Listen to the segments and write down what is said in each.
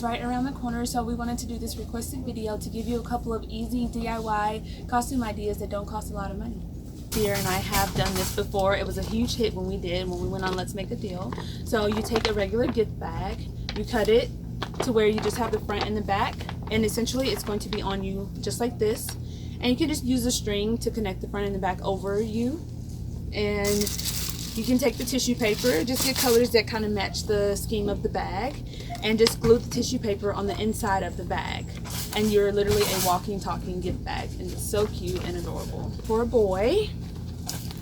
right around the corner, so we wanted to do this requested video to give you a couple of easy DIY costume ideas that don't cost a lot of money. Dear and I have done this before. It was a huge hit when we went on Let's Make a Deal. So you take a regular gift bag, you cut it to where you just have the front and the back, and essentially it's going to be on you just like this, and you can just use a string to connect the front and the back over you. And you can take the tissue paper, just get colors that kind of match the scheme of the bag, and just glue the tissue paper on the inside of the bag, and you're literally a walking talking gift bag, and it's so cute and adorable. For a boy,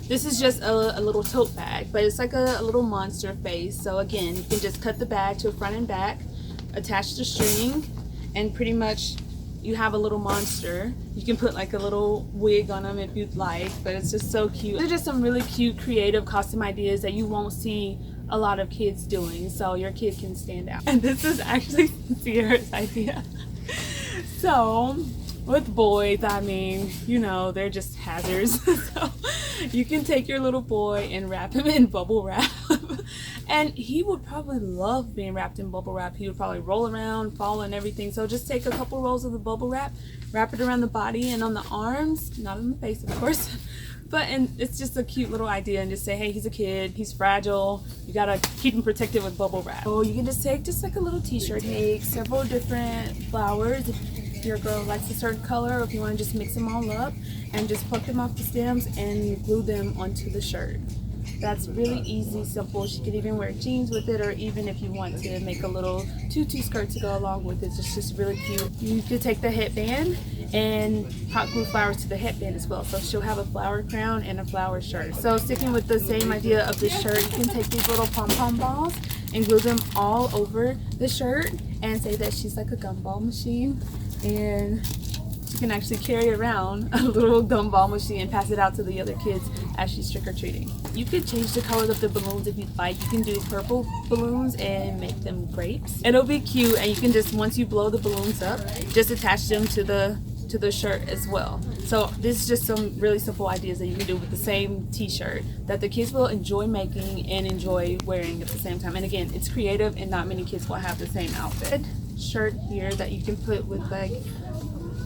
this is just a little tote bag, but it's like a little monster face. So again, you can just cut the bag to a front and back, attach the string, and pretty much you have a little monster. You can put like a little wig on them if you'd like, but it's just so cute. They're just some really cute creative costume ideas that you won't see a lot of kids doing, so your kid can stand out. And this is actually Sierra's idea. So with boys, I mean, you know, they're just hazards. So you can take your little boy and wrap him in bubble wrap. And he would probably love being wrapped in bubble wrap. He would probably roll around, fall and everything. So just take a couple rolls of the bubble wrap, wrap it around the body and on the arms, not in the face of course, but and it's just a cute little idea, and just say, hey, he's a kid, he's fragile, you gotta keep him protected with bubble wrap. So you can just take just like a little t-shirt, take several different flowers if your girl likes a certain color, or if you want to just mix them all up, and just pluck them off the stems and glue them onto the shirt. That's really easy, simple. She could even wear jeans with it, or even if you want to make a little tutu skirt to go along with it. It's just really cute. You could take the headband and hot glue flowers to the headband as well. So she'll have a flower crown and a flower shirt. So sticking with the same idea of the shirt, you can take these little pom-pom balls and glue them all over the shirt and say that she's like a gumball machine. And you can actually carry around a little gumball machine and pass it out to the other kids as she's trick-or-treating. You could change the colors of the balloons if you'd like. You can do purple balloons and make them grapes. It'll be cute, and you can just, once you blow the balloons up, just attach them to the shirt as well. So this is just some really simple ideas that you can do with the same t-shirt that the kids will enjoy making and enjoy wearing at the same time. And again, it's creative, and not many kids will have the same outfit. Shirt here that you can put with, like,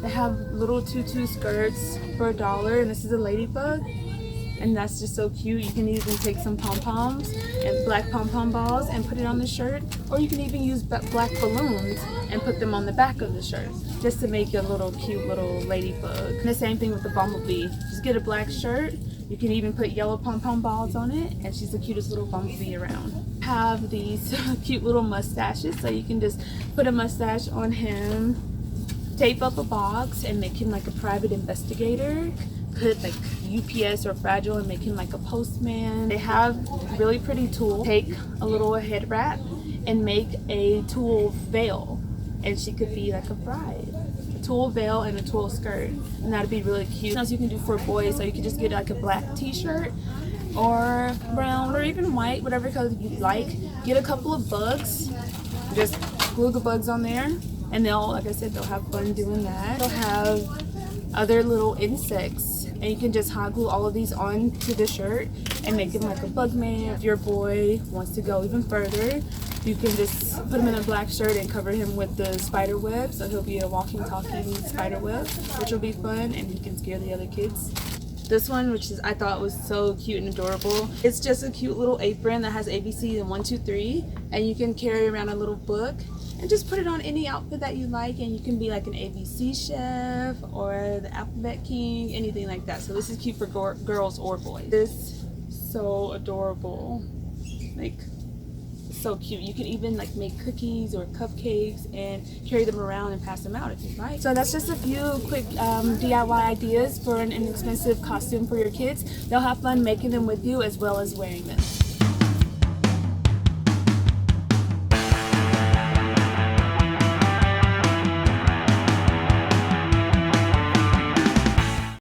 they have little tutu skirts for $1, and this is a ladybug, and that's just so cute. You can even take some pom-poms and black pom-pom balls and put it on the shirt, or you can even use black balloons and put them on the back of the shirt just to make a little cute little ladybug. And the same thing with the bumblebee. Just get a black shirt. You can even put yellow pom-pom balls on it, and she's the cutest little bumblebee around. Have these cute little mustaches, so you can just put a mustache on him, tape up a box and make him like a private investigator. Put like UPS or Fragile and make him like a postman. They have really pretty tools. Take a little head wrap and make a tulle veil, and she could be like a bride. A tulle veil and a tulle skirt, and that'd be really cute. What else you can do for boys, so you can just get like a black t-shirt or brown or even white, whatever color you like. Get a couple of bugs, just glue the bugs on there, and they'll, like I said, they'll have fun doing that. They'll have other little insects, and you can just hot glue all of these onto the shirt and make them like a bug man. If your boy wants to go even further, you can just put him in a black shirt and cover him with the spider web, so he'll be a walking talking spider web, which will be fun, and he can scare the other kids. This one, which is, I thought was so cute and adorable. It's just a cute little apron that has ABC and 1, 2, 3, and you can carry around a little book and just put it on any outfit that you like, and you can be like an ABC chef or the Alphabet King, anything like that. So this is cute for girls or boys. This is so adorable, like so cute. You can even like make cookies or cupcakes and carry them around and pass them out if you'd like. So that's just a few quick DIY ideas for an inexpensive costume for your kids. They'll have fun making them with you as well as wearing them.